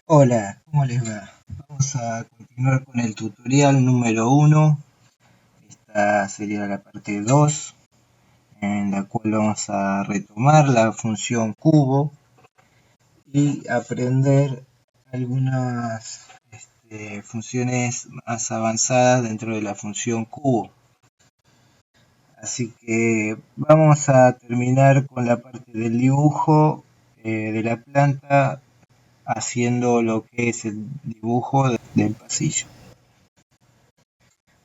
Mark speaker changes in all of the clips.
Speaker 1: Hola, ¿cómo les va? Vamos a continuar con el tutorial número 1. Esta sería la parte 2, en la cual vamos a retomar la función cubo y aprender algunas funciones más avanzadas dentro de la función cubo. Así que vamos a terminar con la parte del dibujo de la planta, haciendo lo que es el dibujo del pasillo.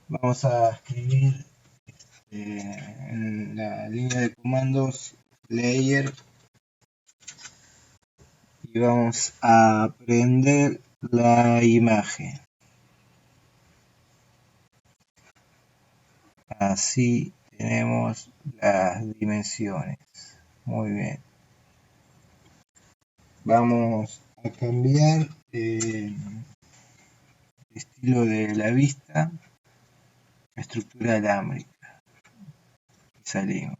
Speaker 1: Vamos a escribir en la línea de comandos layer y vamos a prender la imagen. Así tenemos las dimensiones. Muy bien. Vamos a cambiar el estilo de la vista a estructura alámbrica. Y salimos.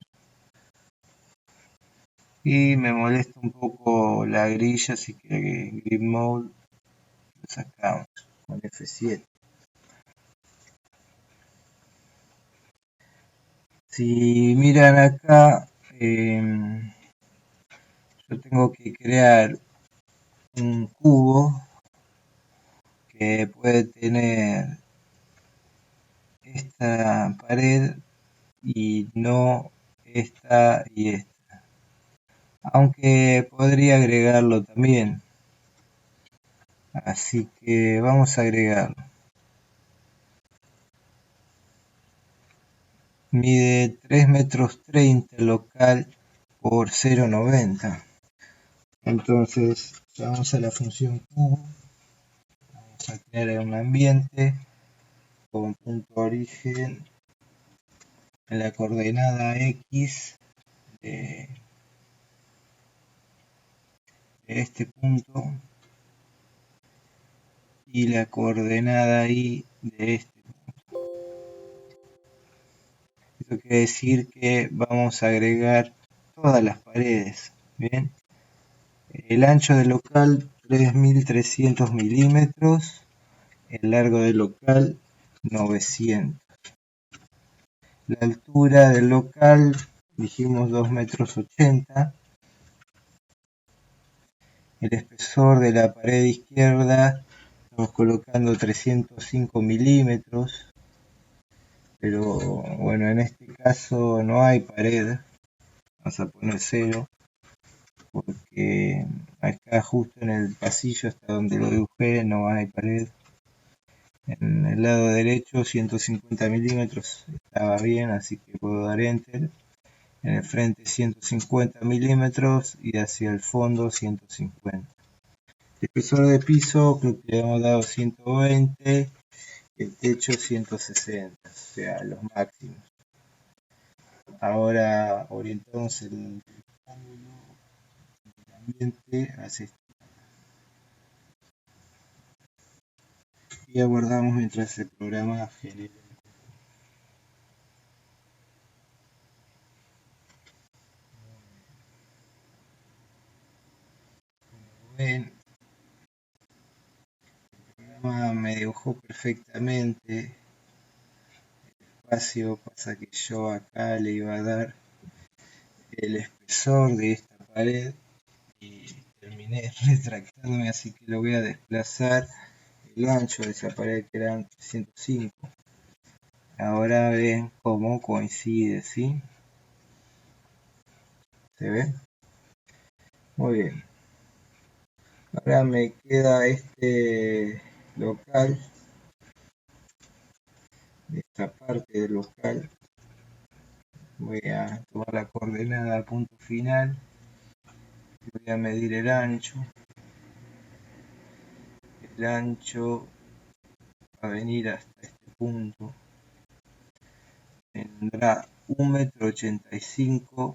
Speaker 1: Y me molesta un poco la grilla, así que Grid Mode lo sacamos con F7. Si miran acá, yo tengo que crear un cubo que puede tener esta pared y no esta y esta. Aunque podría agregarlo también. Así que vamos a agregarlo. Mide 3 metros 30 local por 0,90. Entonces vamos a la función cubo. Vamos a crear un ambiente con punto origen en la coordenada X de este punto y la coordenada Y de este punto. Esto quiere decir que vamos a agregar todas las paredes. Bien, el ancho del local 3300 milímetros, el largo del local 900. La altura del local dijimos 2 metros 80. El espesor de la pared izquierda estamos colocando 305 milímetros, pero bueno, en este caso no hay pared. Vamos a poner 0 porque acá justo en el pasillo hasta donde lo dibujé no hay pared. En el lado derecho 150 milímetros estaba bien, así que puedo dar enter. En el frente 150 milímetros y hacia el fondo 150. El espesor de piso creo que le hemos dado 120, el techo 160, o sea, los máximos. Ahora orientamos el ángulo del ambiente hacia este y aguardamos mientras el programa genera. Como ven, el programa me dibujó perfectamente. Espacio, pasa que yo acá le iba a dar el espesor de esta pared y terminé retractándome, así que lo voy a desplazar el ancho de esa pared que eran 105. Ahora ven cómo coincide, ¿sí? ¿Se ve? Muy bien. Ahora me queda este local, esta parte del local. Voy a tomar la coordenada punto final. Voy a medir el ancho. El ancho va a venir hasta este punto. Tendrá 1,85 m.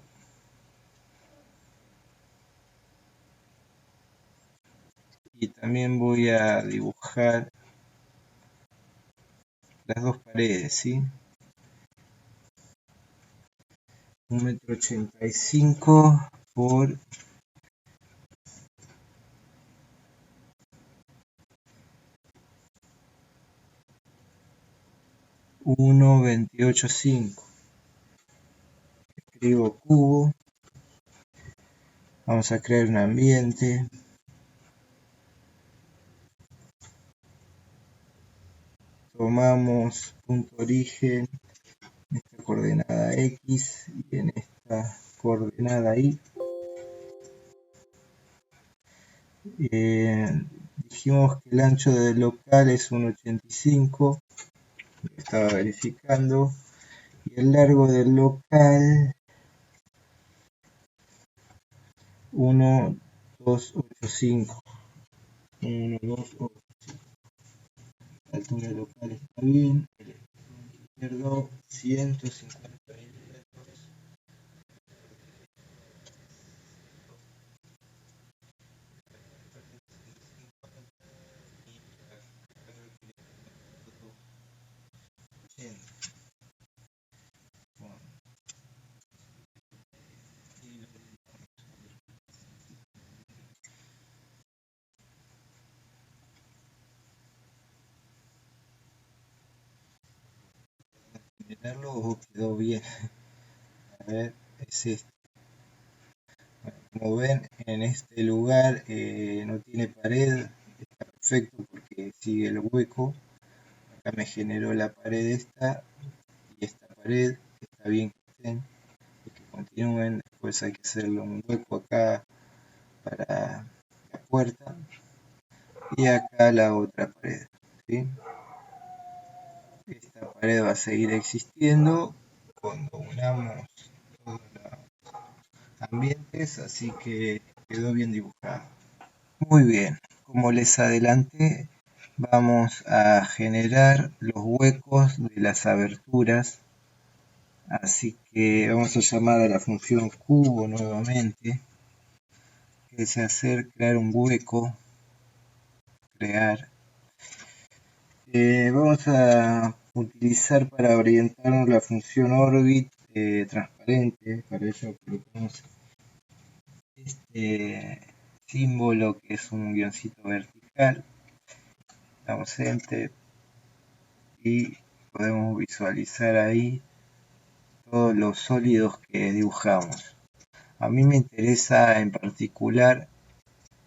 Speaker 1: Y también voy a dibujar las dos paredes, ¿sí? 1,85 m por 1.28.5. Escribo cubo. Vamos a crear un ambiente. Tomamos punto origen, en esta coordenada X y en esta coordenada Y. Dijimos que el ancho del local es 1.85, estaba verificando, y el largo del local 1.285. 1.285. La altura local está bien, el izquierdo 150 milímetros. Mirarlo o quedó bien. A ver, es este. Como ven, en este lugar no tiene pared, está perfecto porque sigue el hueco. Acá me generó la pared esta y esta pared, está bien que estén y que continúen. Después hay que hacerle un hueco acá para la puerta y acá la otra pared, ¿sí? Esta pared va a seguir existiendo cuando unamos todos los ambientes, así que quedó bien dibujado. Muy bien, como les adelanté, vamos a generar los huecos de las aberturas, así que vamos a llamar a la función cubo nuevamente, que es hacer crear un hueco, crear. Vamos a utilizar para orientarnos la función orbit transparente. Para ello colocamos este símbolo que es un guioncito vertical, damos enter y podemos visualizar ahí todos los sólidos que dibujamos. A mí me interesa en particular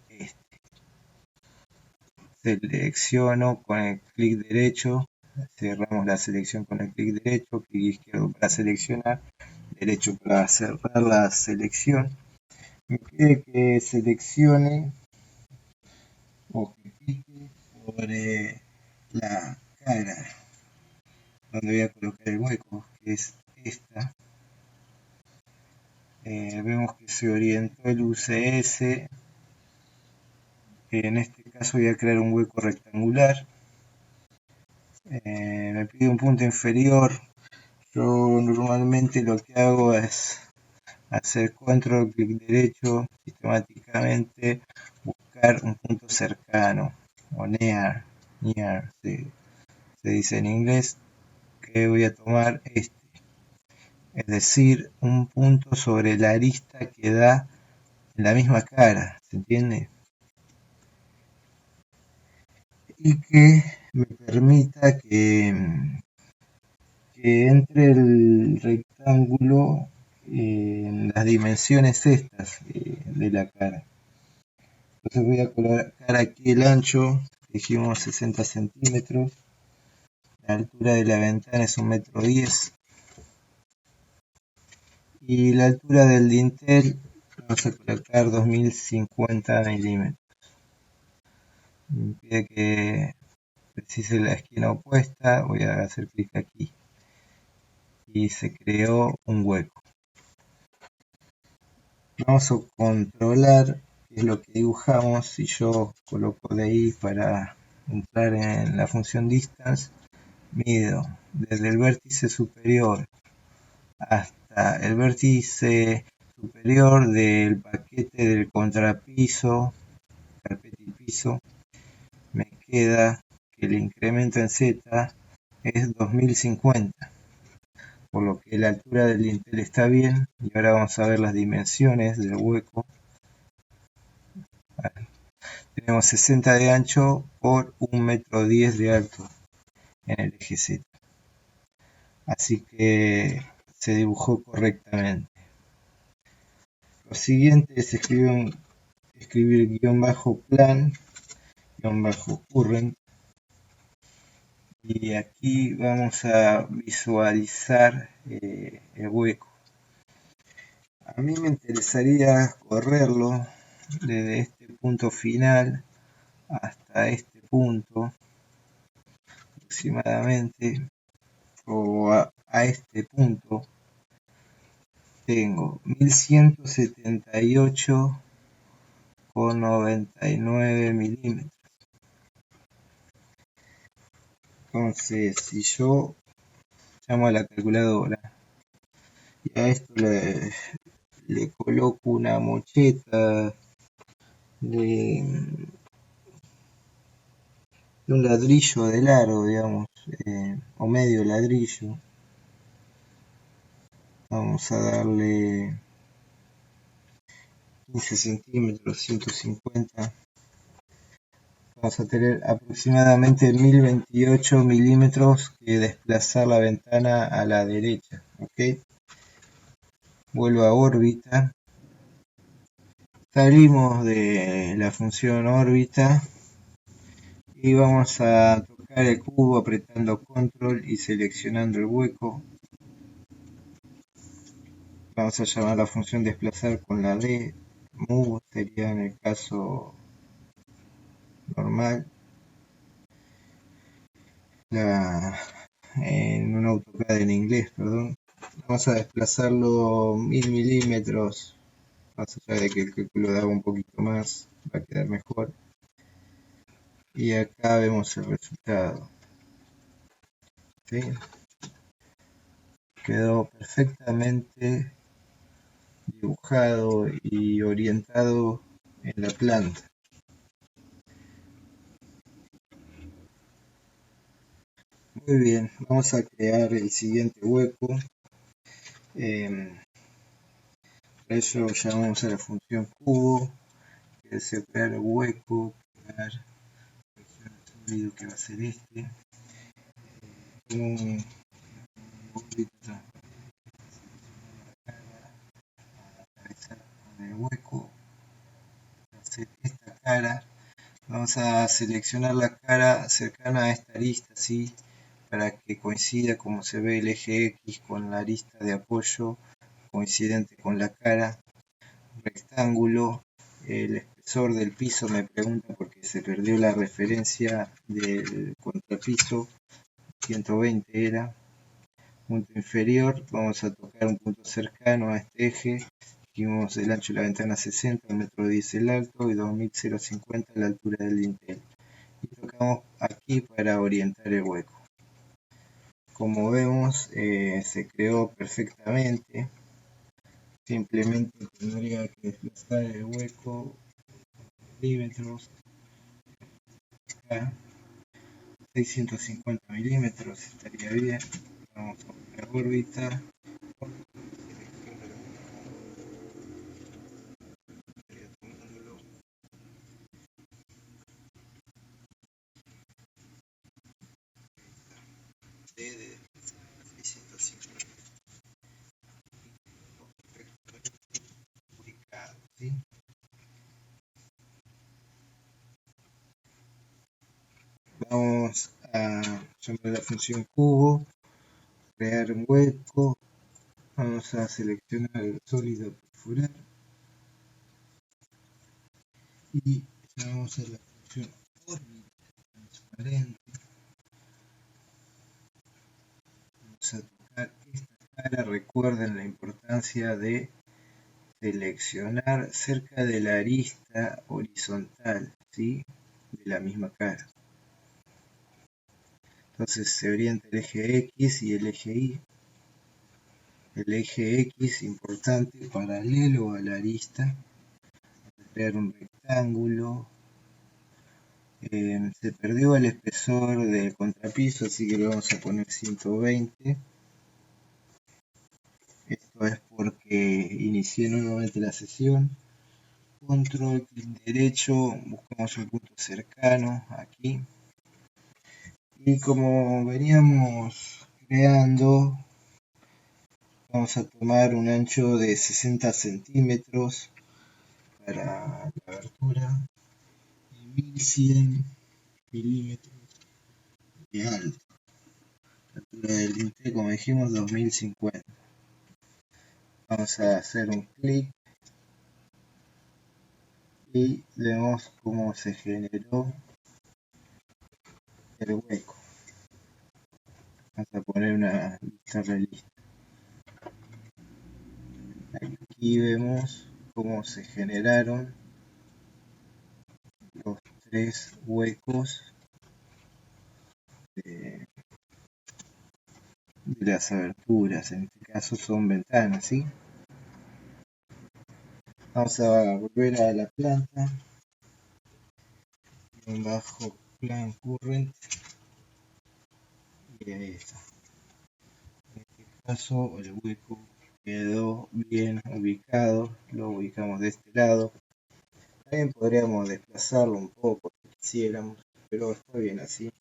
Speaker 1: este. Selecciono con el clic derecho, cerramos la selección con el clic derecho, clic izquierdo para seleccionar, derecho para cerrar la selección. Me pide que seleccione o que clique sobre la cara donde voy a colocar el hueco, que es esta. Vemos que se orientó el UCS. En este caso voy a crear un hueco rectangular. Me pide un punto inferior. Yo normalmente lo que hago es hacer control, clic derecho, sistemáticamente buscar un punto cercano o near, se dice en inglés, que voy a tomar este, es decir, un punto sobre la arista que da en la misma cara, ¿se entiende? Y que me permita que entre el rectángulo en las dimensiones estas de la cara. Entonces voy a colocar aquí el ancho, dijimos 60 centímetros, la altura de la ventana es 1,10 m y la altura del dintel vamos a colocar 2050 milímetros. Me pide que precise la esquina opuesta, voy a hacer clic aquí y se creó un hueco. Vamos a controlar qué es lo que dibujamos. Si yo coloco de ahí para entrar en la función distance, mido desde el vértice superior hasta el vértice superior del paquete del contrapiso, carpeta y piso, me queda que el incremento en Z es 2050, por lo que la altura del dintel está bien. Y ahora vamos a ver las dimensiones del hueco. Tenemos 60 de ancho por 1,10 m de alto en el eje Z. así que se dibujó correctamente. Lo siguiente es escribir guión bajo plan, guión bajo current, y aquí vamos a visualizar el hueco. A mí me interesaría correrlo desde este punto final hasta este punto aproximadamente, o a este punto tengo 1178,99 milímetros. Entonces, si yo llamo a la calculadora y a esto le coloco una mocheta de un ladrillo de largo, digamos, o medio ladrillo, vamos a darle 15 centímetros, 150. Vamos a tener aproximadamente 1028 milímetros que desplazar la ventana a la derecha. ¿Ok? Vuelvo a órbita. Salimos de la función órbita y vamos a tocar el cubo apretando control y seleccionando el hueco. Vamos a llamar la función desplazar con la D. Move sería en el caso normal. En un AutoCAD en inglés, perdón. Vamos a desplazarlo 1000 milímetros, más allá de que el cálculo daba un poquito más, va a quedar mejor. Y acá vemos el resultado. ¿Sí? Quedó perfectamente dibujado y orientado en la planta. Muy bien, vamos a crear el siguiente hueco. Para ello llamamos a la función cubo, que es crear el hueco, crear el sólido que va a ser este. Un órbita atravesar con el hueco, hacer esta cara. Vamos a seleccionar la cara cercana a esta arista, ¿sí? Para que coincida como se ve el eje X con la arista de apoyo coincidente con la cara. Rectángulo, el espesor del piso me pregunta porque se perdió la referencia del contrapiso, 120 era. Punto inferior, vamos a tocar un punto cercano a este eje. Dijimos el ancho de la ventana 60, el metro 10 el alto y 2050 la altura del dintel. Y tocamos aquí para orientar el hueco. Como vemos, se creó perfectamente. Simplemente tendría que desplazar el hueco milímetros acá, 650 milímetros estaría bien. Vamos a poner órbita. De 650 ubicado, ¿sí? Vamos a llamar la función cubo, crear un hueco, vamos a seleccionar el sólido perforar y llamamos a la función órbita transparente. Vamos a tocar esta cara, recuerden la importancia de seleccionar cerca de la arista horizontal, ¿sí? De la misma cara. Entonces se orienta el eje X y el eje Y. El eje X importante paralelo a la arista. Crear un rectángulo. Se perdió el espesor del contrapiso, así que le vamos a poner 120. Esto es porque inicié nuevamente la sesión. Control, clic derecho, buscamos el punto cercano aquí. Y como veníamos creando. Vamos a tomar un ancho de 60 centímetros para la abertura y 1100 milímetros de alto. La altura del dintel, como dijimos, 2050. Vamos a hacer un clic y vemos cómo se generó el hueco. Vamos a poner una lista realista. Aquí vemos cómo se generaron los tres huecos de las aberturas. En este caso son ventanas, ¿sí? Vamos a volver a la planta. Un bajo plan current. Y ahí está. En este caso el hueco quedó bien ubicado. Lo ubicamos de este lado. También podríamos desplazarlo un poco si quisiéramos, pero está bien así.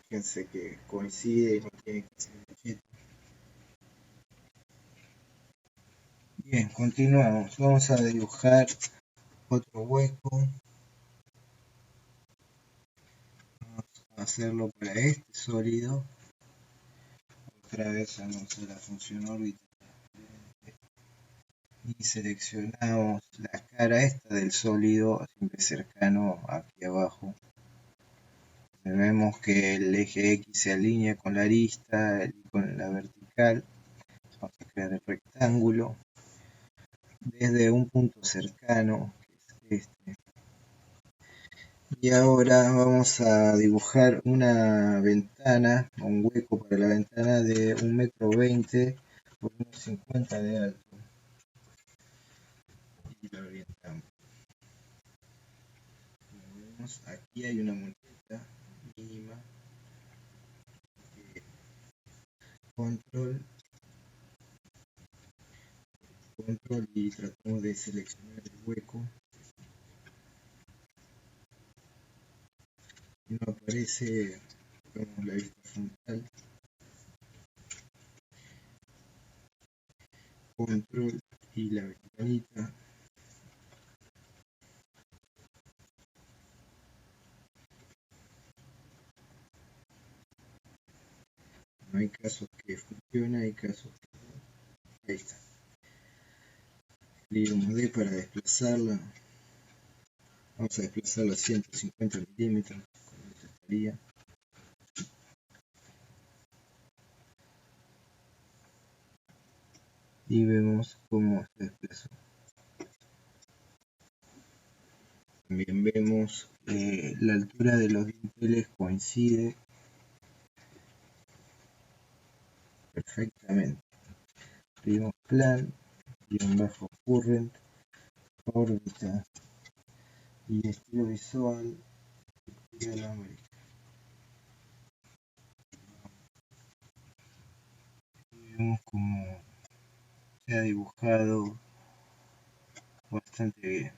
Speaker 1: Fíjense que coincide y no tiene que ser machete. Bien, continuamos. Vamos a dibujar otro hueco. Vamos a hacerlo para este sólido. Otra vez vamos a la función órbita y seleccionamos la cara esta del sólido, siempre cercano aquí abajo. Vemos que el eje X se alinea con la arista y con la vertical. Vamos a crear el rectángulo desde un punto cercano, que es este. Y ahora vamos a dibujar una ventana, un hueco para la ventana de 1,20 m por 1,50 m de alto. Y lo orientamos. Como vemos, aquí hay una muleta mínima. Control y tratamos de seleccionar el hueco. No aparece, vemos la vista frontal. Control y la ventanita. No hay casos que funciona, hay casos que no. Ahí está. Le damos D para desplazarla. Vamos a desplazarla a 150 milímetros. Con eso estaría. Y vemos cómo se desplazó. También vemos que la altura de los dinteles coincide perfectamente. Pedimos plan, bajo current, órbita y estilo visual inalámbrico. Vemos como se ha dibujado bastante bien.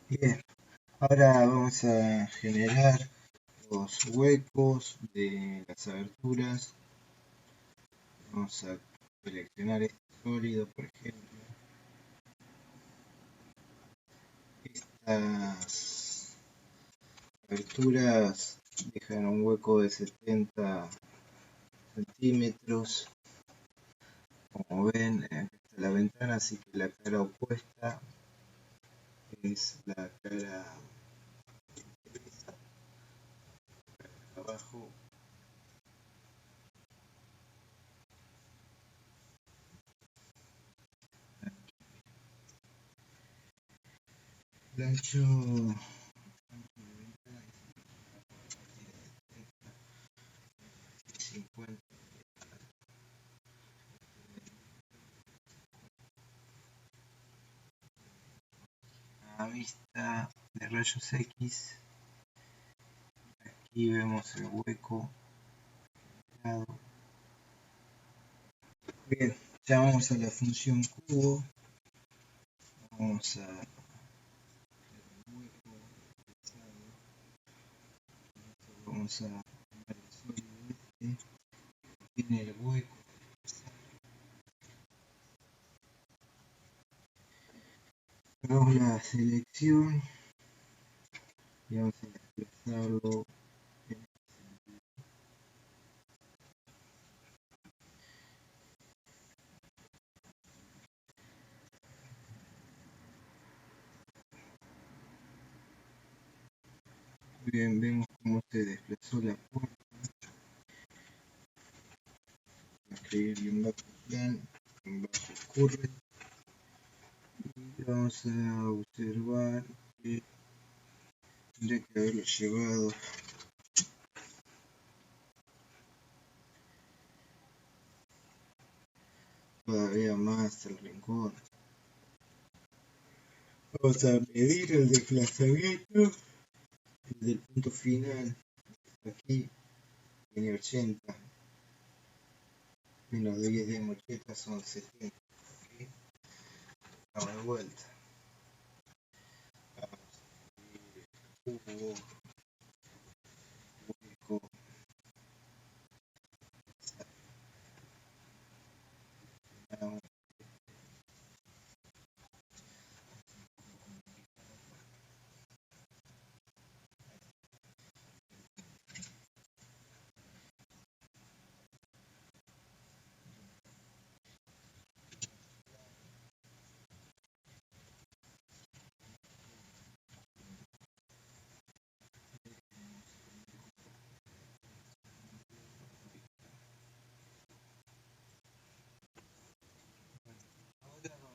Speaker 1: Bien, ahora vamos a generar los huecos de las aberturas. Vamos a seleccionar este sólido, por ejemplo. Estas aberturas dejan un hueco de 70 centímetros. Como ven, aquí está la ventana, así que la cara opuesta es la cara abajo. El ancho de ventana es 50. A vista de rayos X, aquí vemos el hueco. Bien, ya vamos a la función cubo. Vamos vamos a tomar el sólido este que tiene el hueco. Hagamos la selección y vamos a desplazarlo en este sentido. Muy bien, vemos cómo se desplazó la puerta. Vamos a escribir bien bajo plan, bien bajo curve. Y vamos a observar que tendría que haberlo llevado todavía más al rincón. Vamos a medir el desplazamiento desde el punto final. Aquí tiene 80 menos 10 de mocheta son 70. ¿Okay? Vamos de vuelta. Vamos a escribir cubo, hueco, vamos.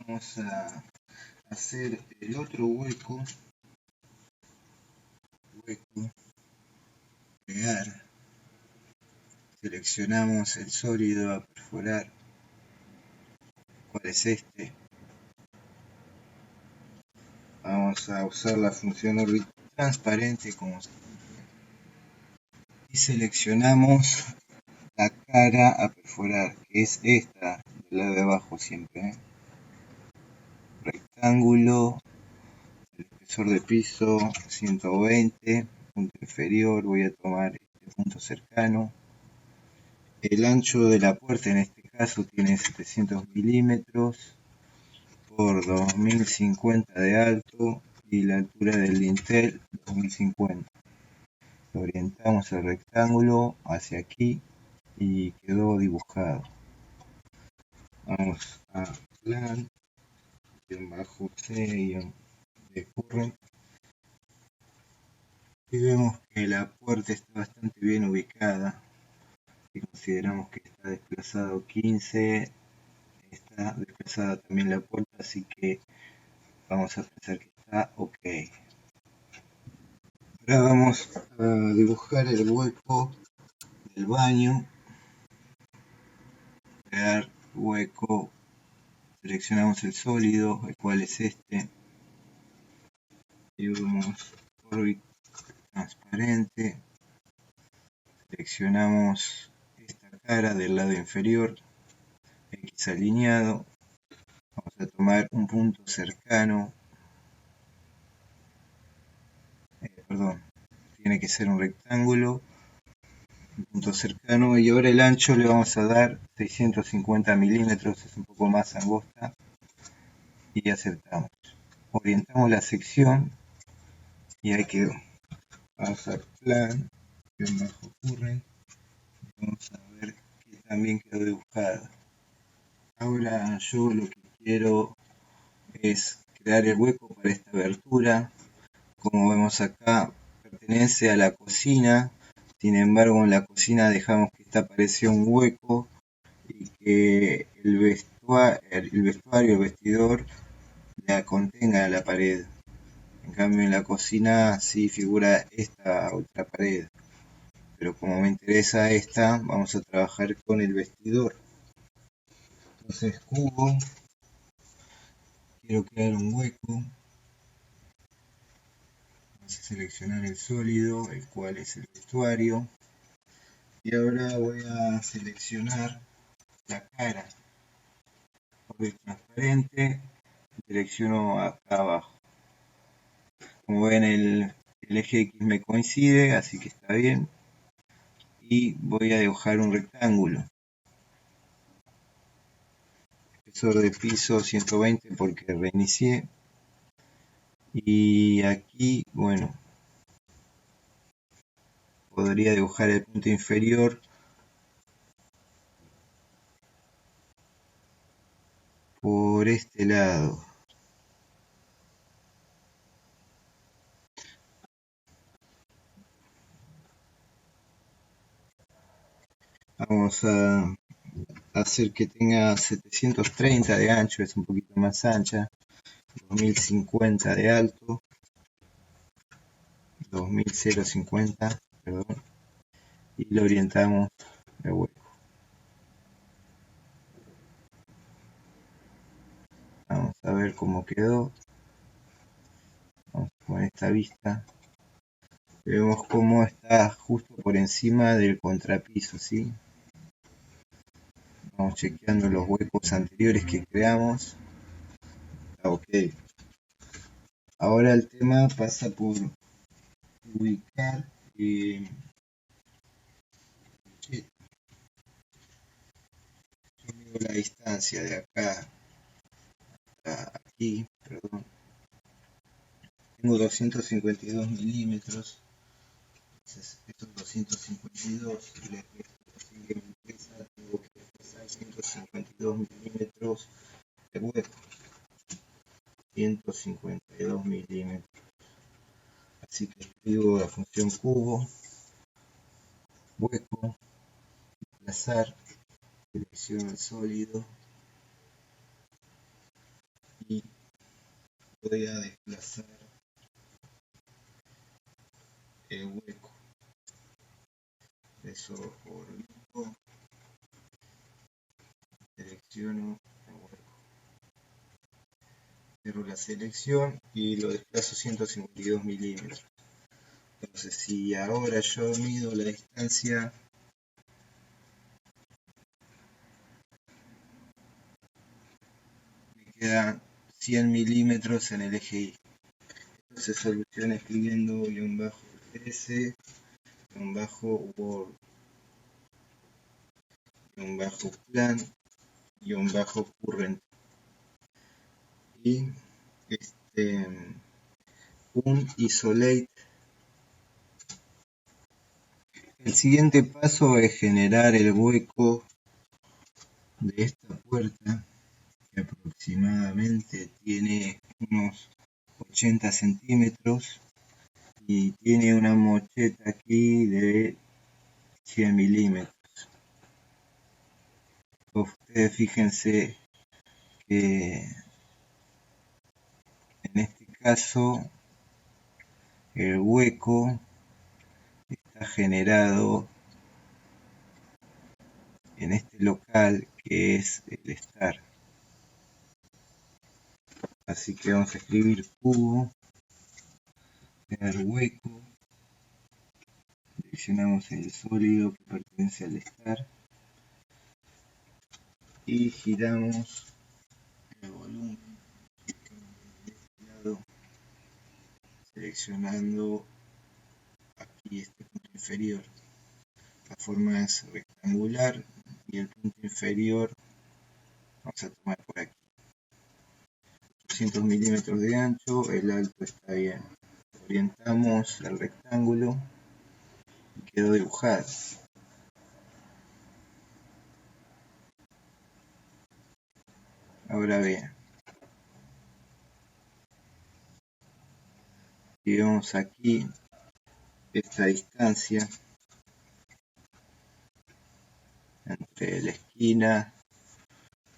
Speaker 1: Vamos a hacer el otro hueco, pegar, seleccionamos el sólido a perforar, ¿cuál es este? Vamos a usar la función órbita transparente como siempre y seleccionamos la cara a perforar, que es esta del lado de abajo siempre, rectángulo, el espesor de piso 120, punto inferior, voy a tomar este punto cercano, el ancho de la puerta en este caso tiene 700 milímetros por 2050 de alto y la altura del dintel 2050. Orientamos el rectángulo hacia aquí y quedó dibujado. Vamos a plan, bajo C, de current, y vemos que la puerta está bastante bien ubicada. Si consideramos que está desplazado 15, está desplazada también la puerta, así que vamos a pensar que está ok. Ahora vamos a dibujar el hueco del baño, crear hueco, seleccionamos el sólido, el cual es este, y vamos órbita transparente, seleccionamos esta cara del lado inferior, X alineado, vamos a tomar un punto cercano, perdón, tiene que ser un rectángulo, un punto cercano, y ahora el ancho le vamos a dar 650 milímetros, es un poco más angosta, y aceptamos. Orientamos la sección y ahí quedó. Vamos a plan, bajo current, y vamos a ver que también quedó dibujada. Ahora yo lo que quiero es crear el hueco para esta abertura. Como vemos acá, pertenece a la cocina, sin embargo en la cocina dejamos que esta parecía un hueco y que el vestuario, el vestidor, la contenga la pared. En cambio en la cocina sí figura esta otra pared, pero como me interesa esta, vamos a trabajar con el vestidor. Entonces cubo, quiero crear un hueco, vamos a seleccionar el sólido, el cual es el vestuario, y ahora voy a seleccionar la cara, porque es transparente, selecciono acá abajo. Como ven el eje X me coincide, así que está bien. y voy a dibujar un rectángulo. Espesor de piso 120 porque reinicié. Y aquí, bueno, podría dibujar el punto inferior por este lado. Vamos a hacer que tenga 730 de ancho, es un poquito más ancha, 2050 de alto, 2050, perdón, y lo orientamos de hueco. Vamos a ver cómo quedó. Vamos con esta vista. Vemos cómo está justo por encima del contrapiso, ¿sí? Vamos chequeando los huecos anteriores que creamos. Está ok. Ahora el tema pasa por ubicar yo mido la distancia de acá a aquí, perdón. Tengo 252 milímetros. Entonces, estos 252 le resto así que me interesa, tengo que desplazar 152 milímetros de hueco. 152 milímetros. Así que escribo la función cubo, hueco, desplazar, selecciono el sólido y voy a desplazar el hueco. Eso por grupo, selecciono el hueco. Cierro la selección y lo desplazo 152 milímetros. Entonces, si ahora yo mido la distancia me quedan 100 milímetros en el eje Y. Entonces soluciona escribiendo -13, -word, -plan, -current. Y un isolate. El siguiente paso es generar el hueco de esta puerta, que aproximadamente tiene unos 80 centímetros y tiene una mocheta aquí de 100 milímetros. Ustedes fíjense que en este caso el hueco está generado en este local que es el start. Así que vamos a escribir cubo, crear hueco, seleccionamos el sólido que pertenece al start y giramos el volumen de este lado, seleccionando aquí este punto inferior. La forma es rectangular y el punto inferior vamos a tomar por aquí. 200 milímetros de ancho, el alto está bien. Orientamos el rectángulo y quedó dibujado. Ahora bien, si vemos aquí esta distancia entre la esquina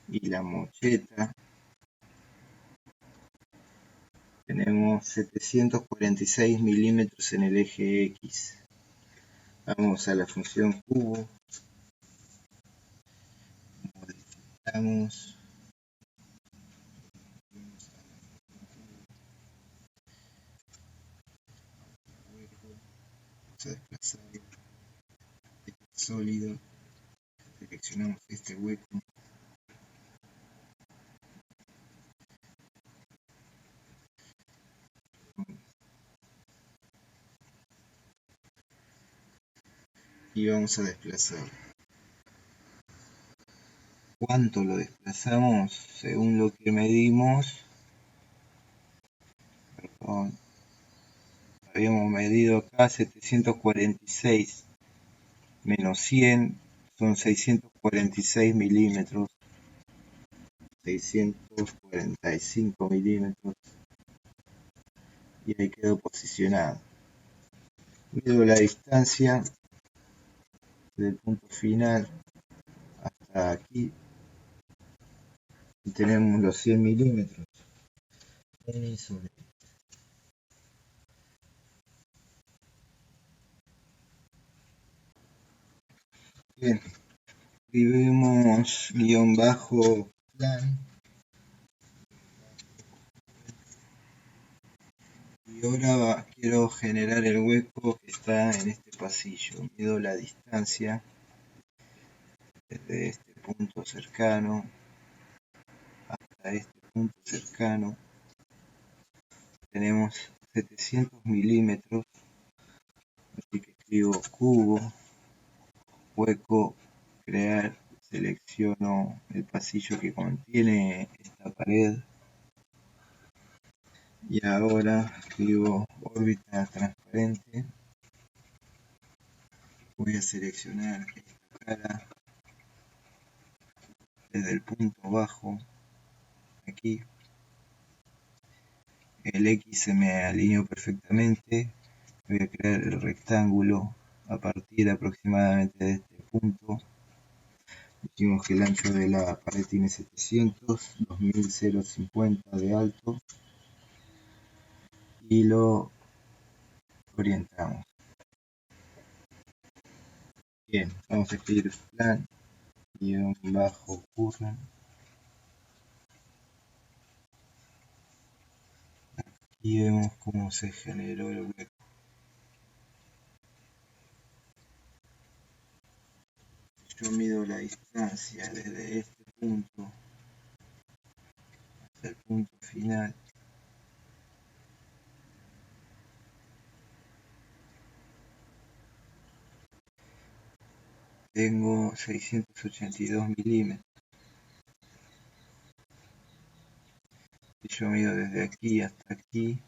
Speaker 1: y la mocheta, tenemos 746 milímetros en el eje X. Vamos a la función cubo, modificamos, vamos a desplazar este sólido, seleccionamos este hueco, y vamos a desplazar. ¿Cuánto lo desplazamos? Según lo que medimos, perdón, habíamos medido acá 746 menos 100 son 646 milímetros, 645 milímetros, y ahí quedó posicionado. Mido la distancia del punto final hasta aquí y tenemos los 100 milímetros. Bien, escribimos guión bajo plan y ahora quiero generar el hueco que está en este pasillo. Mido la distancia desde este punto cercano hasta este punto cercano. Tenemos 700 milímetros, así que escribo cubo, hueco, crear, selecciono el pasillo que contiene esta pared y ahora escribo órbita transparente. Voy a seleccionar esta cara desde el punto bajo aquí. El X se me alineó perfectamente. Voy a crear el rectángulo a partir aproximadamente de este punto. Dijimos que el ancho de la pared tiene 700, 2050 de alto y lo orientamos. Bien, vamos a escribir plan guión bajo current. Y vemos cómo se generó el hueco. Yo mido la distancia desde este punto hasta el punto final. Tengo 682 milímetros. Si yo mido desde aquí hasta aquí,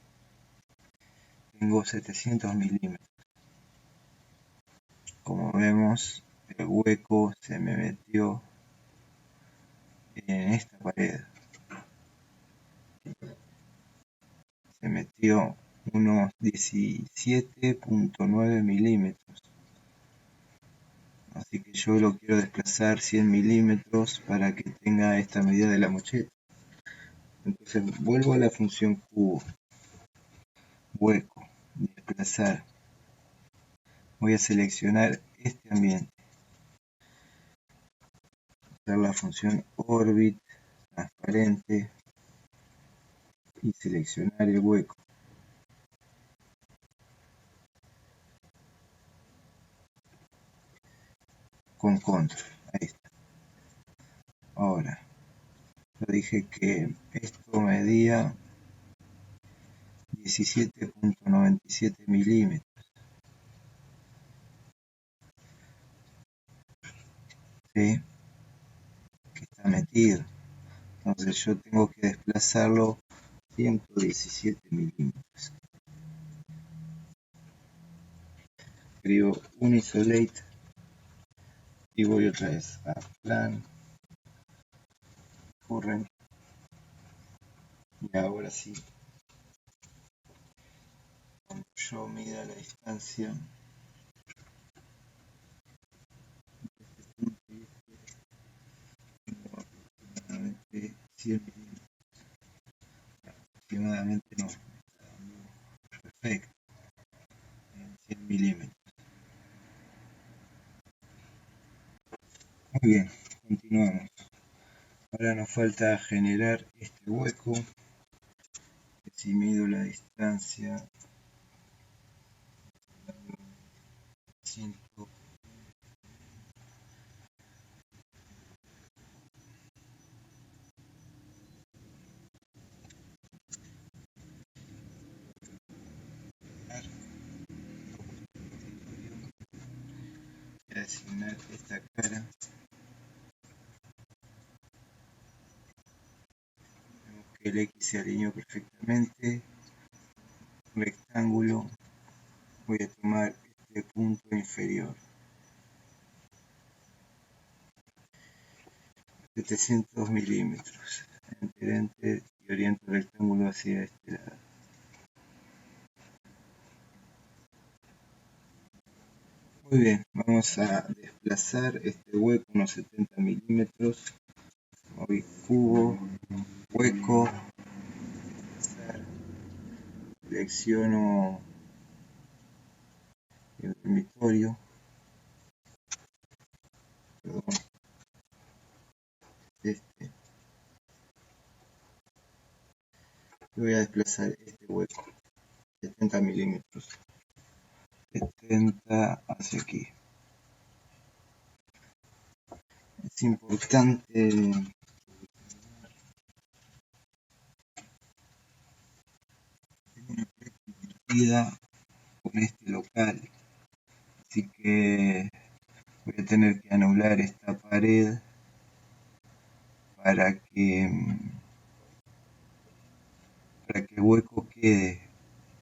Speaker 1: tengo 700 milímetros. Como vemos, el hueco se me metió en esta pared. Se metió unos 17.9 milímetros. Así que yo lo quiero desplazar 100 milímetros para que tenga esta medida de la mocheta. Entonces vuelvo a la función cubo, hueco, desplazar. Voy a seleccionar este ambiente. Usar la función orbit transparente y seleccionar el hueco. Con control, ahí está. Ahora, yo dije que esto medía 17.97 milímetros. ¿Sí? Que está metido. Entonces yo tengo que desplazarlo 117 milímetros. Escribo unisolate y voy otra vez a plan, current, y ahora sí, cuando yo mida la distancia aproximadamente 100 milímetros, aproximadamente no, perfecto, 100 milímetros. Muy bien, continuamos. Ahora nos falta generar este hueco. Si mido la distancia 100, asignar esta cara. Vemos que el X se alineó perfectamente. Rectángulo. Voy a tomar este punto inferior. 700 milímetros. Enter y oriento el rectángulo hacia este lado. Muy bien, vamos a desplazar este hueco unos 70 milímetros. Voy cubo, hueco, selecciono el dormitorio, perdón, este, y voy a desplazar este hueco, 70 milímetros, 70 hacia aquí. Es importante tener una pared convertida con este local, así que voy a tener que anular esta pared para que el hueco quede,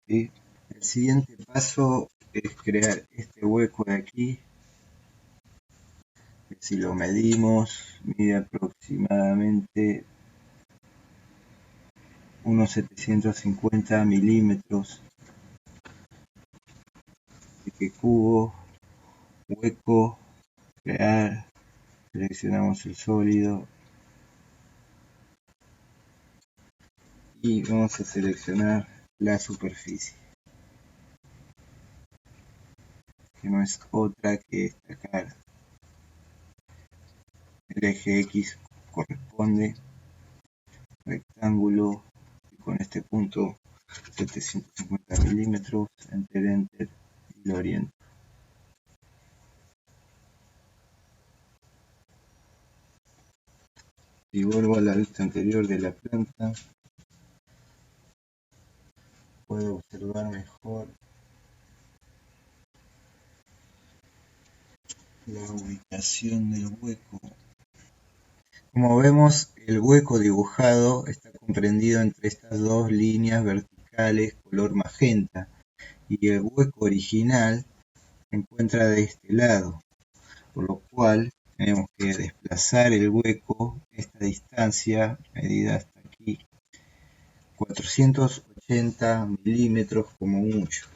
Speaker 1: ¿sí? El siguiente paso es crear este hueco de aquí, que si lo medimos mide aproximadamente unos 750 milímetros. Así que cubo, hueco, crear, seleccionamos el sólido y vamos a seleccionar la superficie, que no es otra que esta cara. El eje X corresponde rectángulo y con este punto 750 milímetros, enter y lo oriento. Si vuelvo a la vista anterior de la planta, puedo observar mejor la ubicación del hueco. Como vemos, el hueco dibujado está comprendido entre estas dos líneas verticales color magenta y el hueco original se encuentra de este lado, por lo cual tenemos que desplazar el hueco esta distancia medida hasta aquí, 480 milímetros como mucho.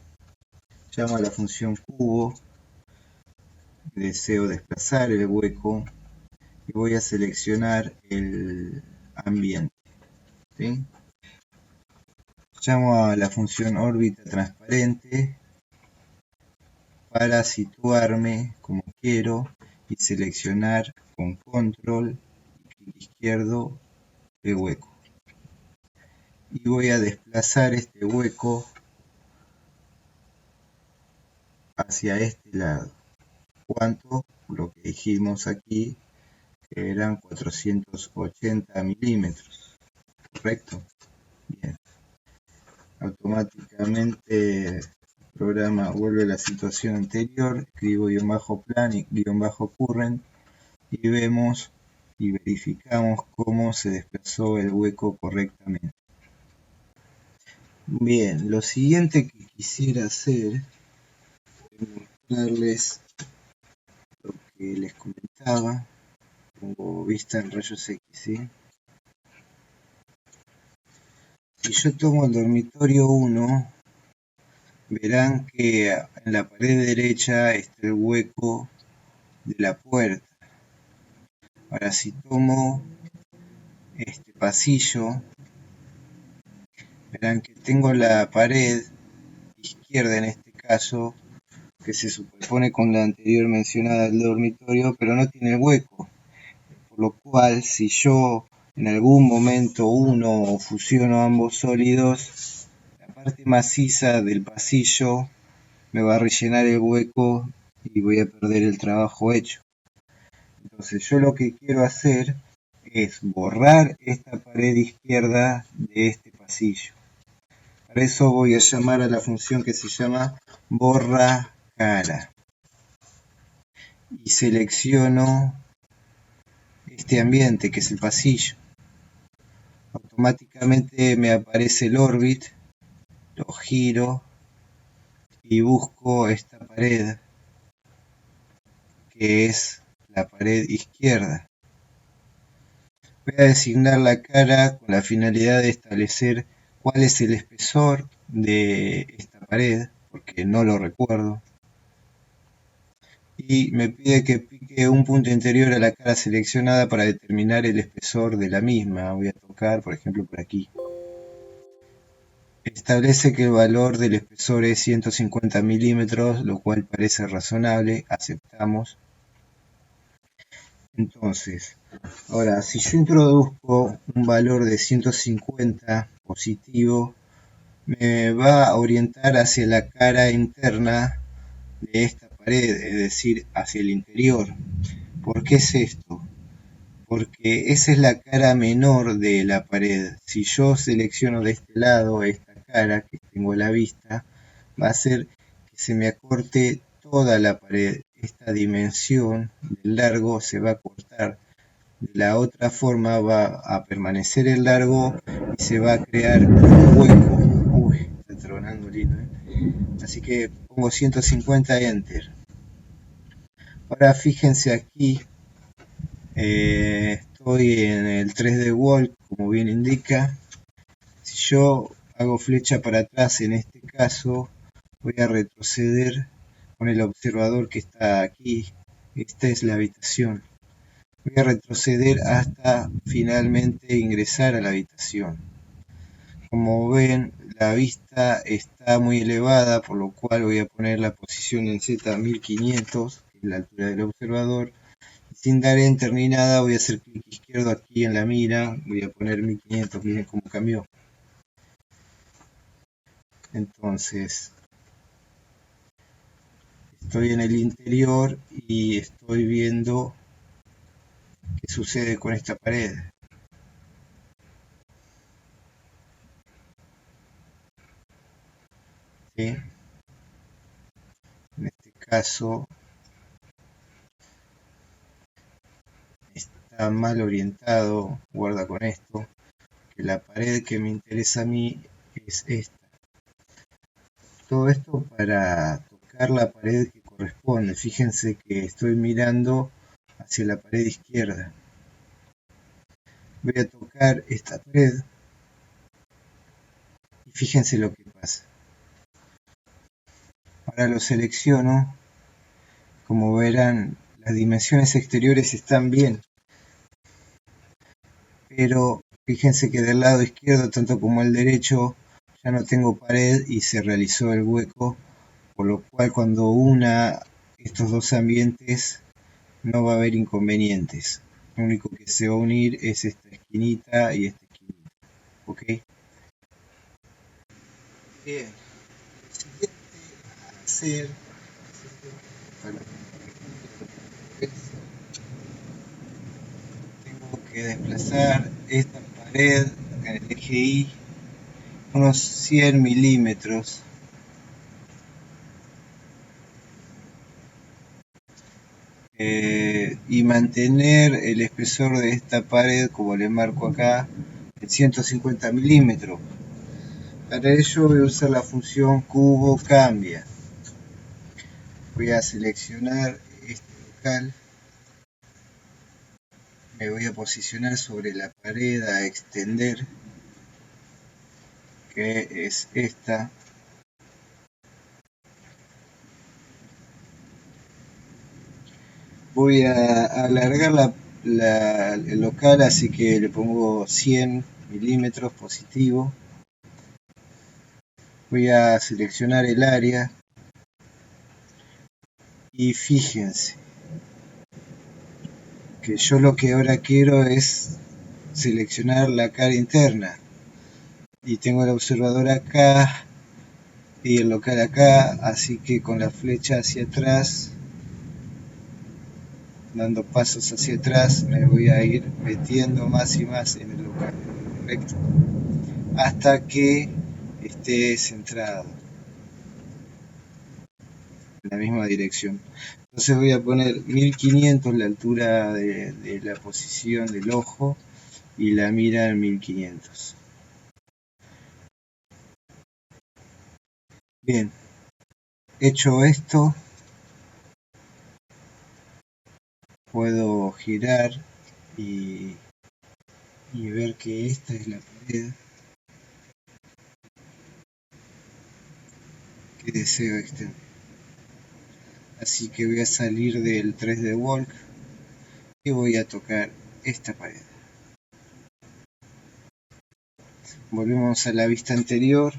Speaker 1: Llamo a la función cubo, deseo desplazar el hueco y voy a seleccionar el ambiente, ¿sí? Llamo a la función órbita transparente para situarme como quiero y seleccionar con control y clic izquierdo el hueco. Y voy a desplazar este hueco hacia este lado. ¿Cuánto? Lo que dijimos aquí, que eran 480 milímetros. ¿Correcto? Bien. Automáticamente el programa vuelve a la situación anterior, escribo --plan y --current y vemos y verificamos cómo se desplazó el hueco correctamente. Bien, lo siguiente que quisiera hacer es mostrarles lo que les comentaba, como vista en rayos X, ¿sí? Si yo tomo el dormitorio 1, verán que en la pared derecha está el hueco de la puerta. Ahora si tomo este pasillo, verán que tengo la pared izquierda en este caso, que se superpone con la anterior mencionada del dormitorio, pero no tiene el hueco. Por lo cual, si yo en algún momento uno o fusiono ambos sólidos, la parte maciza del pasillo me va a rellenar el hueco y voy a perder el trabajo hecho. Entonces yo lo que quiero hacer es borrar esta pared izquierda de este pasillo. Para eso voy a llamar a la función que se llama borra cara. y selecciono este ambiente que es el pasillo. Automáticamente me aparece el Orbit, lo giro y busco esta pared que es la pared izquierda. Voy a designar la cara con la finalidad de establecer cuál es el espesor de esta pared, porque no lo recuerdo. Y me pide que pique un punto interior a la cara seleccionada para determinar el espesor de la misma. Voy a tocar, por ejemplo, por aquí. Establece que el valor del espesor es 150 milímetros, lo cual parece razonable. Aceptamos. Entonces, ahora, si yo introduzco un valor de 150 positivo, me va a orientar hacia la cara interna de esta pared, es decir, hacia el interior. ¿Por qué es esto? Porque esa es la cara menor de la pared. Si yo selecciono de este lado esta cara que tengo a la vista, va a hacer que se me acorte toda la pared. Esta dimensión del largo se va a cortar. De la otra forma va a permanecer el largo y se va a crear un hueco. Uy, está tronando lindo, Así que pongo 150 Enter. Ahora fíjense aquí, estoy en el 3D Walk, como bien indica. Si yo hago flecha para atrás en este caso, voy a retroceder con el observador que está aquí. Esta es la habitación. Voy a retroceder hasta finalmente ingresar a la habitación. Como ven, la vista está muy elevada, por lo cual voy a poner la posición en Z1500, que es la altura del observador. Sin dar enter ni nada, voy a hacer clic izquierdo aquí en la mira, voy a poner 1500, miren cómo cambió. Entonces, estoy en el interior y estoy viendo qué sucede con esta pared. ¿Sí? En este caso está mal orientado, guarda con esto, que la pared que me interesa a mí es esta. Todo esto para tocar la pared que corresponde. Fíjense que estoy mirando hacia la pared izquierda. Voy a tocar esta pared y fíjense lo que pasa. Ahora lo selecciono. Como verán, las dimensiones exteriores están bien, pero fíjense que del lado izquierdo tanto como el derecho ya no tengo pared y se realizó el hueco, por lo cual cuando una estos dos ambientes no va a haber inconvenientes. Lo único que se va a unir es esta esquinita y esta esquinita. ¿Ok? Bien. Lo siguiente a hacer tengo que desplazar esta pared en el eje Y unos 100 milímetros. Y mantener el espesor de esta pared, como le marco acá, en 150 milímetros. Para ello voy a usar la función cubo cambia. Voy a seleccionar este local, me voy a posicionar sobre la pared a extender, que es esta. Voy a alargar el local, así que le pongo 100 milímetros positivo. Voy a seleccionar el área y fíjense que yo lo que ahora quiero es seleccionar la cara interna y tengo el observador acá y el local acá, así que con la flecha hacia atrás, dando pasos hacia atrás, me voy a ir metiendo más y más en el local, perfecto, hasta que esté centrado. la misma dirección. Entonces voy a poner 1500 la altura de la posición del ojo y la mira en 1500. Bien, hecho esto, puedo girar y ver que esta es la pared que deseo extender. Así que voy a salir del 3D Walk y voy a tocar esta pared. Volvemos a la vista anterior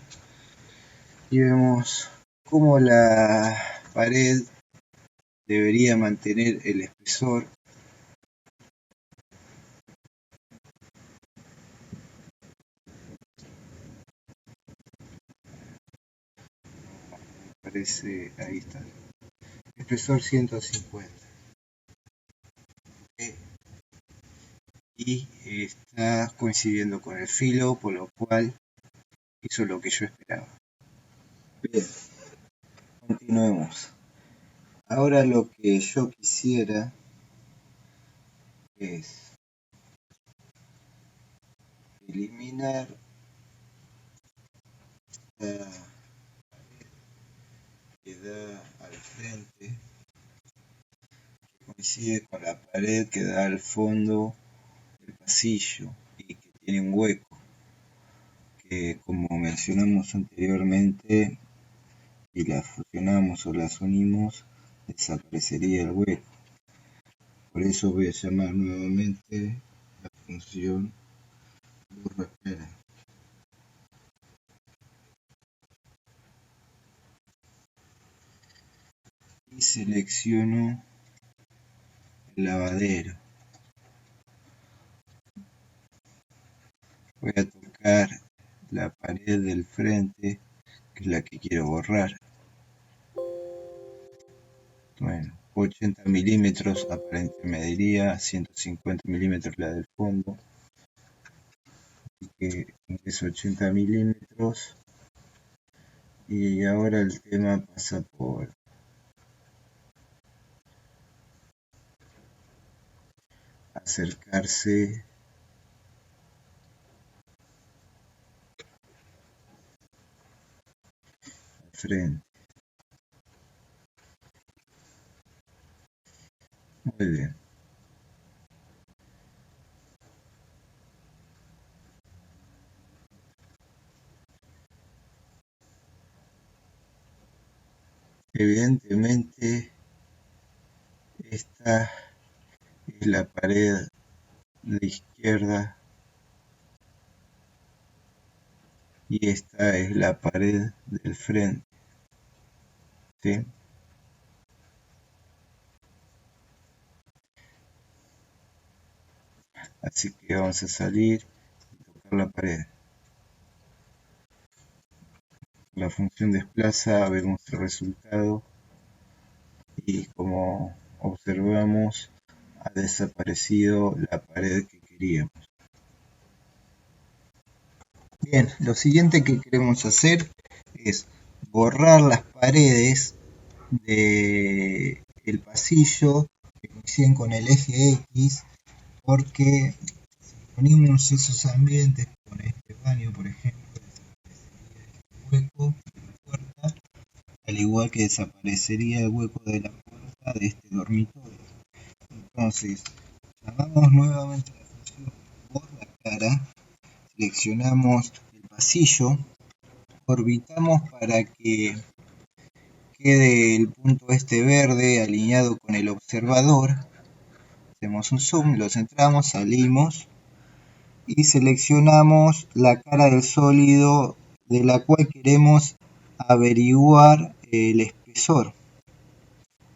Speaker 1: y vemos cómo la pared debería mantener el espesor. Parece, ahí está. Espesor 150. Y está coincidiendo con el filo, por lo cual hizo lo que yo esperaba. Bien, continuemos. Ahora lo que yo quisiera es eliminar esta que da al frente, que coincide con la pared que da al fondo del pasillo y que tiene un hueco, que como mencionamos anteriormente, si las fusionamos o las unimos, desaparecería el hueco. Por eso voy a llamar nuevamente la función burro espera. Y selecciono el lavadero. Voy a tocar la pared del frente, que es la que quiero borrar. Bueno, 80 milímetros aparentemente me diría, 150 milímetros la del fondo. Así que es 80 milímetros. Y ahora el tema pasa por acercarse al frente. Muy bien. Evidentemente esta es la pared de izquierda y esta es la pared del frente, ¿sí? Así que vamos a salir y tocar la pared. La función desplaza, vemos el resultado y como observamos ha desaparecido la pared que queríamos. Bien, lo siguiente que queremos hacer es borrar las paredes del pasillo que coinciden con el eje X, porque si unimos esos ambientes con este baño, por ejemplo, desaparecería este hueco de la puerta, al igual que desaparecería el hueco de la puerta de este dormitorio. Entonces, llamamos nuevamente la función por la cara, seleccionamos el pasillo, orbitamos para que quede el punto este verde alineado con el observador, hacemos un zoom, lo centramos, salimos y seleccionamos la cara del sólido de la cual queremos averiguar el espesor.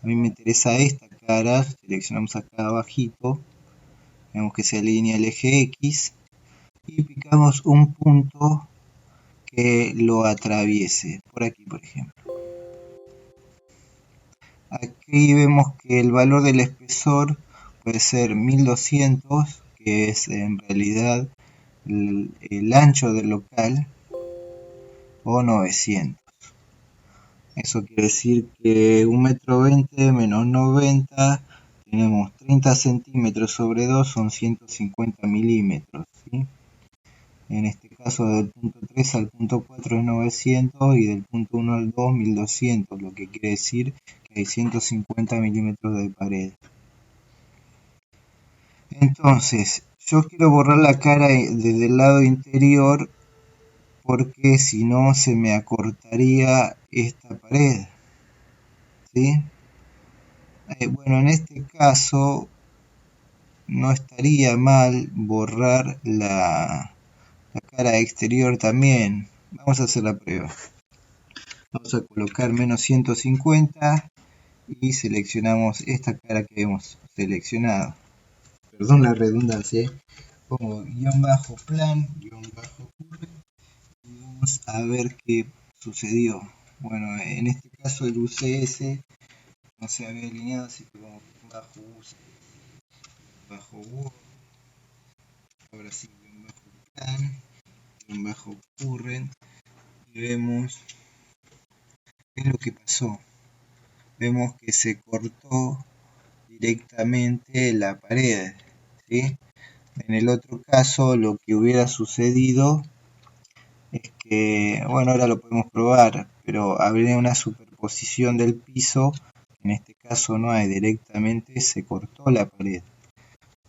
Speaker 1: A mí me interesa esta cara, seleccionamos acá abajito, vemos que se alinea el eje X y picamos un punto que lo atraviese, por aquí por ejemplo. Aquí vemos que el valor del espesor puede ser 1200, que es en realidad el ancho del local, o 900. Eso quiere decir que 1,20 m menos 90, tenemos 30 centímetros sobre 2, son 150 milímetros, ¿sí? En este caso del punto 3 al punto 4 es 900 y del punto 1 al 2 1200, lo que quiere decir que hay 150 milímetros de pared. Entonces, yo quiero borrar la cara desde el lado interior porque si no se me acortaría esta pared, ¿sí? Bueno, en este caso no estaría mal borrar la cara exterior también. Vamos a hacer la prueba. Vamos a colocar menos 150 y seleccionamos esta cara que hemos seleccionado. Perdón la redundancia. Pongo guión bajo plan, guión bajo curve y vamos a ver qué sucedió. Bueno, en este caso el UCS no se había alineado, así que vamos bajo UCS, bajo Word, ahora sí guión bajo plan, guión bajo current y vemos qué es lo que pasó. Vemos que se cortó directamente la pared, ¿sí? En el otro caso lo que hubiera sucedido es que, bueno, ahora lo podemos probar, pero habría una superposición del piso, en este caso no hay, directamente se cortó la pared.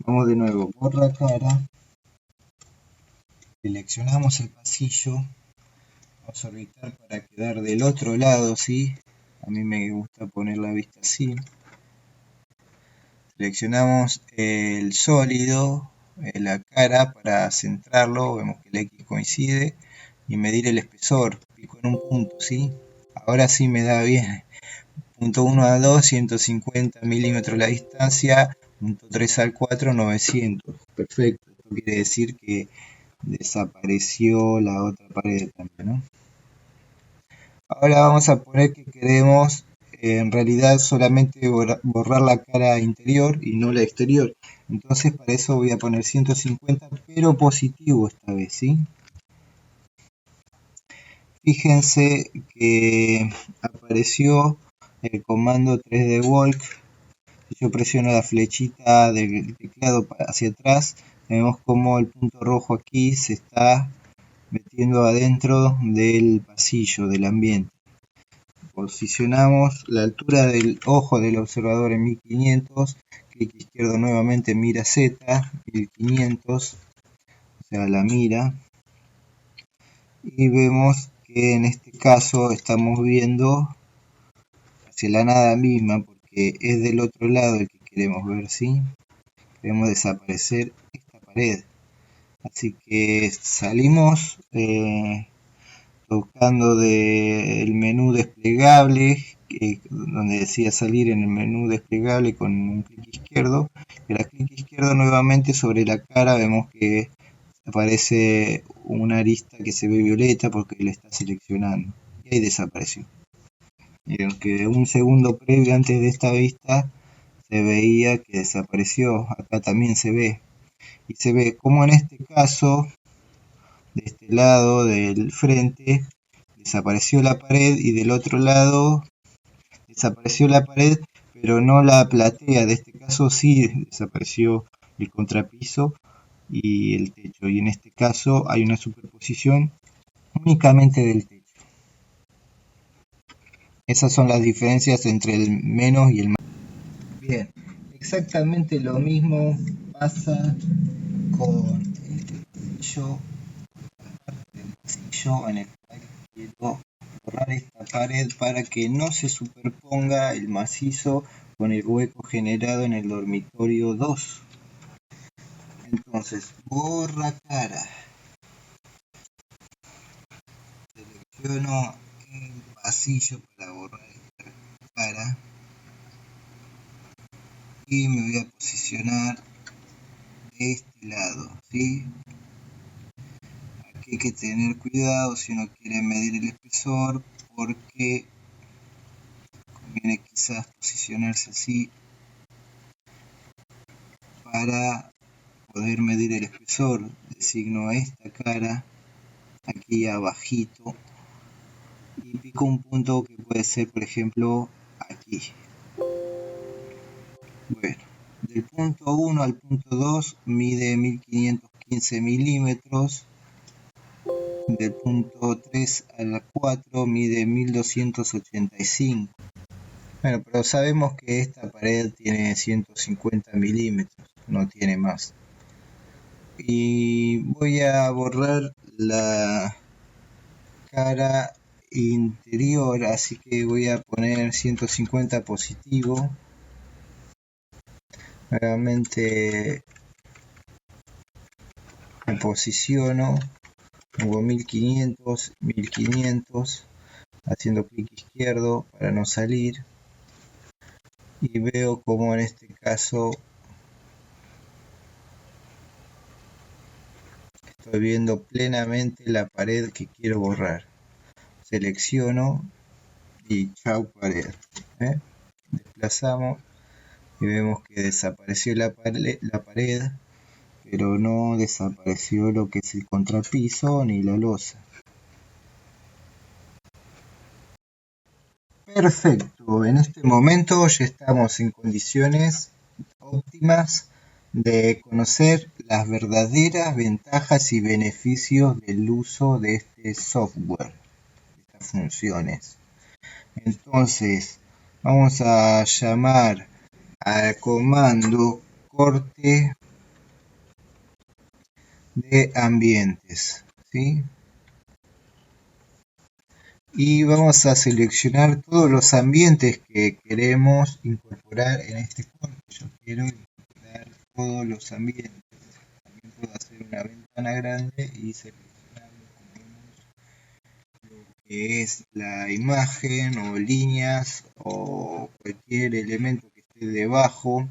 Speaker 1: Vamos de nuevo, borra cara, seleccionamos el pasillo, vamos a orbitar para quedar del otro lado, ¿sí? A mí me gusta poner la vista así. Seleccionamos el sólido, la cara para centrarlo, vemos que el X coincide y medir el espesor, pico en un punto, ¿sí? Ahora sí me da bien. Punto 1 a 2, 150 milímetros la distancia, punto 3 al 4, 900. Perfecto, esto quiere decir que desapareció la otra pared también, ¿no? Ahora vamos a poner que queremos en realidad solamente borrar la cara interior y no la exterior. Entonces para eso voy a poner 150, pero positivo esta vez, ¿sí? Fíjense que apareció el comando 3D Walk. Si yo presiono la flechita del teclado hacia atrás, vemos como el punto rojo aquí se está metiendo adentro del pasillo, del ambiente. Posicionamos la altura del ojo del observador en 1500, clic izquierdo nuevamente mira Z, 1500, o sea la mira, y vemos que en este caso estamos viendo hacia la nada misma porque es del otro lado el que queremos ver, ¿sí? Queremos desaparecer esta pared, así que salimos tocando del menú desplegable, donde decía salir en el menú desplegable con un clic izquierdo, y al clic izquierdo nuevamente sobre la cara vemos que aparece una arista que se ve violeta porque le está seleccionando y ahí desapareció. Vieron que un segundo previo antes de esta vista se veía que desapareció, acá también se ve, y se ve como en este caso de este lado del frente desapareció la pared y del otro lado desapareció la pared, pero no la platea. De este caso sí desapareció el contrapiso y el techo. Y en este caso hay una superposición únicamente del techo. Esas son las diferencias entre el menos y el más. Bien, exactamente lo mismo pasa con este pasillo, el pasillo en el cual quiero borrar esta pared para que no se superponga el macizo con el hueco generado en el dormitorio 2. Entonces, borra cara. Selecciono el pasillo para borrar esta cara y me voy a posicionar de este lado, ¿sí? Aquí hay que tener cuidado si uno quiere medir el espesor porque conviene quizás posicionarse así para poder medir el espesor. Designo esta cara aquí abajito y pico un punto que puede ser, por ejemplo, aquí. Bueno, del punto 1 al punto 2 mide 1515 milímetros. Del punto 3 al 4 mide 1285. Bueno, pero sabemos que esta pared tiene 150 milímetros, no tiene más. Y voy a borrar la cara interior, así que voy a poner 150 positivo. Nuevamente me posiciono, pongo 1500, 1500, haciendo clic izquierdo para no salir. Y veo como en este caso estoy viendo plenamente la pared que quiero borrar. Selecciono y chau pared. Desplazamos y vemos que desapareció la pared, pero no desapareció lo que es el contrapiso ni la losa. Perfecto, en este momento ya estamos en condiciones óptimas de conocer las verdaderas ventajas y beneficios del uso de este software, de estas funciones. Entonces, vamos a llamar al comando corte de ambientes, ¿sí? Y vamos a seleccionar todos los ambientes que queremos incorporar en este corte. Yo quiero incorporar todos los ambientes. También puedo hacer una ventana grande y seleccionar lo que es la imagen o líneas o cualquier elemento que esté debajo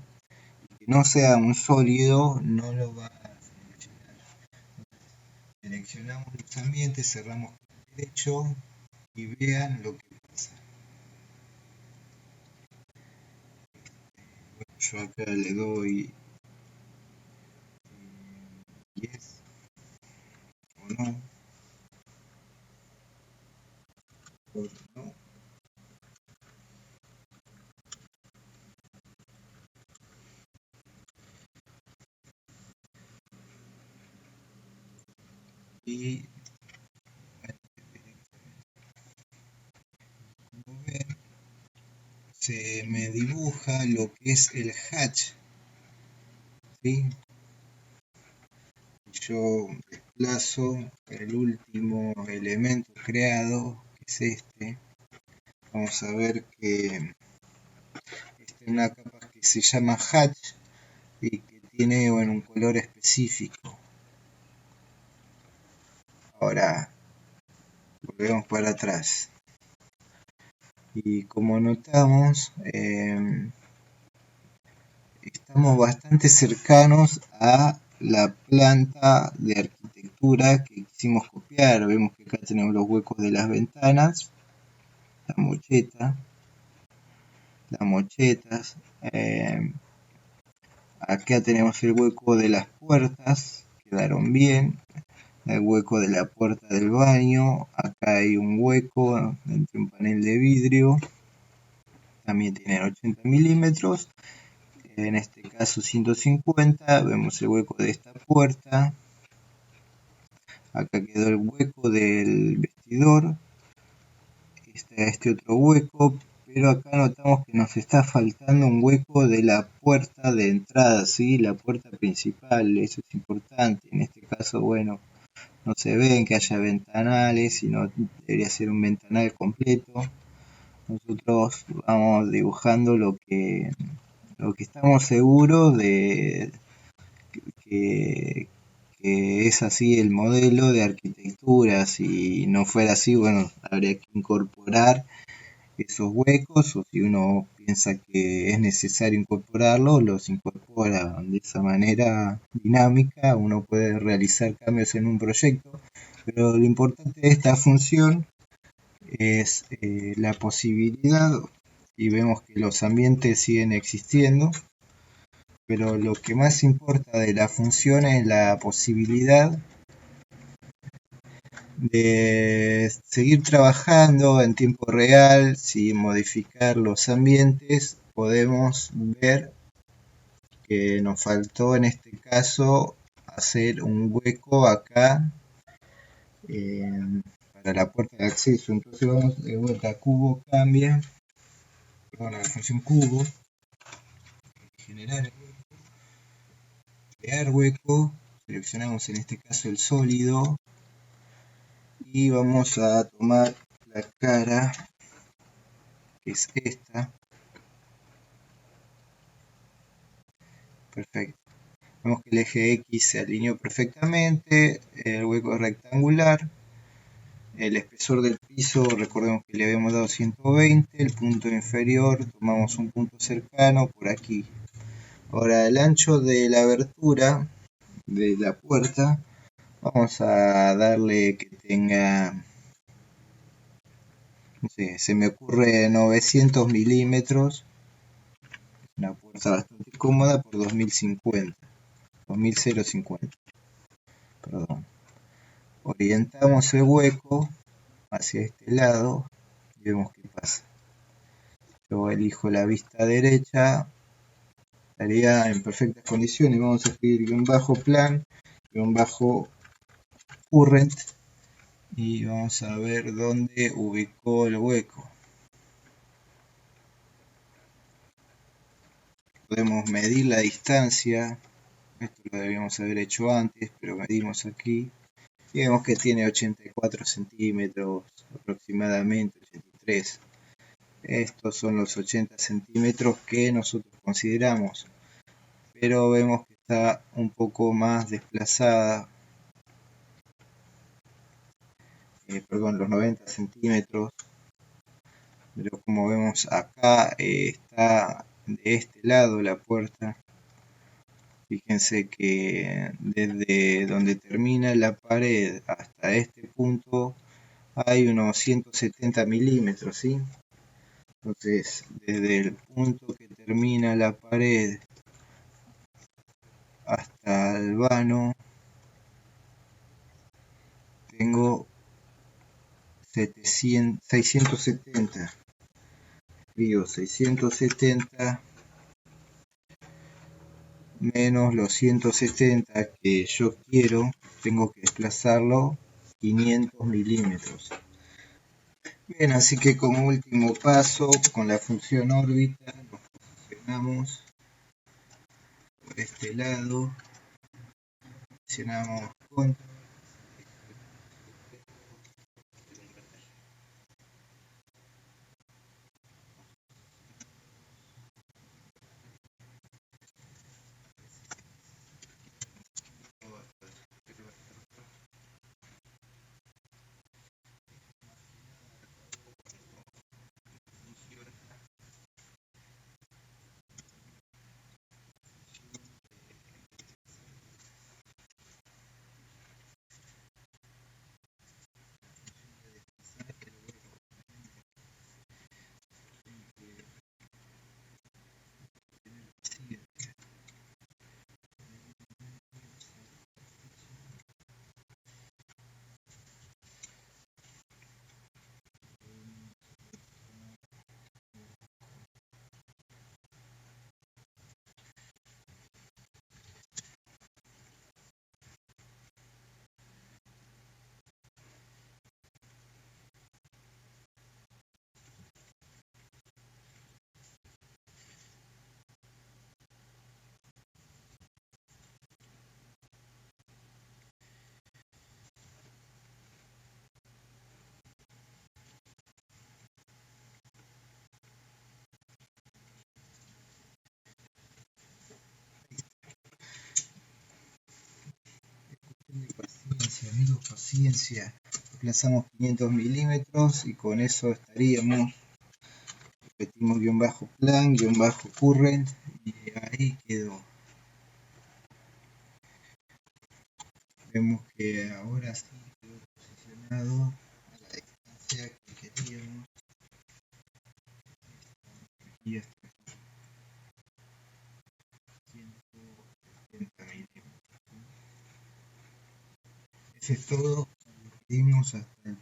Speaker 1: y que no sea un sólido, no lo va a seleccionar. Seleccionamos los ambientes, cerramos clic derecho y vean lo que pasa. Bueno, yo acá le doy yes o no, o no. Y como ven, se me dibuja lo que es el hatch, ¿sí? Yo desplazo el último elemento creado, que es este. Vamos a ver que esta es una capa que se llama hatch y que tiene, bueno, un color específico. Ahora volvemos para atrás y como notamos estamos bastante cercanos a la planta de arquitectura que quisimos copiar. Vemos que acá tenemos los huecos de las ventanas, la mocheta, las mochetas, acá tenemos el hueco de las puertas, quedaron bien, el hueco de la puerta del baño, acá hay un hueco entre un panel de vidrio, también tiene 80 milímetros, en este caso 150, vemos el hueco de esta puerta, acá quedó el hueco del vestidor, este otro hueco, pero acá notamos que nos está faltando un hueco de la puerta de entrada, ¿sí? La puerta principal, eso es importante, en este caso, bueno, no se ven que haya ventanales, sino debería ser un ventanal completo. Nosotros vamos dibujando lo que estamos seguros de que es así el modelo de arquitectura. Si no fuera así, bueno, habría que incorporar esos huecos, o si uno piensa que es necesario incorporarlos, los incorpora. De esa manera dinámica uno puede realizar cambios en un proyecto, pero lo importante de esta función es la posibilidad, y vemos que los ambientes siguen existiendo, pero lo que más importa de la función es la posibilidad de seguir trabajando en tiempo real, sin modificar los ambientes, podemos ver que nos faltó en este caso hacer un hueco acá para la puerta de acceso. Entonces vamos de vuelta a cubo, cambia, perdón, a la función cubo, generar, crear hueco, seleccionamos en este caso el sólido y vamos a tomar la cara, que es esta. Perfecto. Vemos que el eje X se alineó perfectamente, el hueco es rectangular, el espesor del piso, recordemos que le habíamos dado 120, el punto inferior, tomamos un punto cercano por aquí. Ahora el ancho de la abertura de la puerta, vamos a darle que tenga, no sé, se me ocurre 900 milímetros, una puerta bastante cómoda por 2050, 2050, perdón. Orientamos el hueco hacia este lado y vemos qué pasa. Yo elijo la vista derecha, estaría en perfectas condiciones. Vamos a escribir guión bajo plan, guión bajo current y vamos a ver dónde ubicó el hueco. Podemos medir la distancia, esto lo debíamos haber hecho antes, pero medimos aquí y vemos que tiene 84 centímetros aproximadamente, 83. Estos son los 80 centímetros que nosotros consideramos, pero vemos que está un poco más desplazada, perdón, los 90 centímetros, pero como vemos acá está de este lado la puerta. Fíjense que desde donde termina la pared hasta este punto hay unos 170 milímetros, ¿sí? Entonces, desde el punto que termina la pared hasta el vano, tengo 670. Escribo 670 menos los 170 que yo quiero, tengo que desplazarlo 500 milímetros. Bien, así que como último paso, con la función órbita, nos posicionamos por este lado, presionamos control. Paciencia, amigos, paciencia. Desplazamos 500 milímetros y con eso estaríamos. Repetimos guión bajo plan, guión bajo current y ahí quedó. Vemos que ahora sí quedó posicionado a la distancia que queríamos. Y hasta 170 milímetros. Eso es todo. despedimos hasta el